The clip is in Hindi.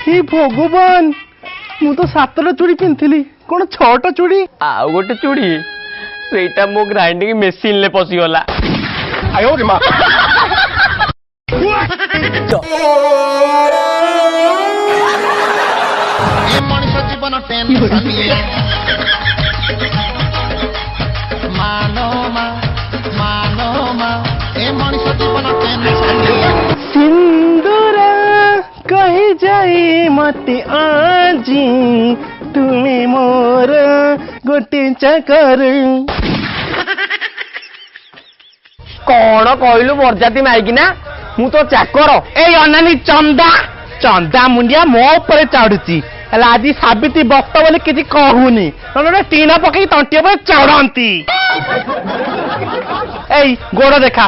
हे भगवान मु तो 7टा चूड़ी पिंधली कौन 6टा चूड़ी आउ गोटे चूड़ी सेटा मो ग्राइंडिंग मेसिन ले पसिगला आयो रे मां ए मनुष्य जीवन टेंशन मानो ए मनुष्य जीवन टेंशन सिंदूरा कही जाए मते आजी तुम्हें मोर गोटे चकर कौन कहलु बरजाती माइकिना मु तो चाकर ए अनानी चंदा चंदा मुंडिया मो ऊपर चढ़ुची आज साबित्री भक्त बोले किसी कहूनी नने टीना पकई तंटिया पर चढ़ंती ए गोड़ देखा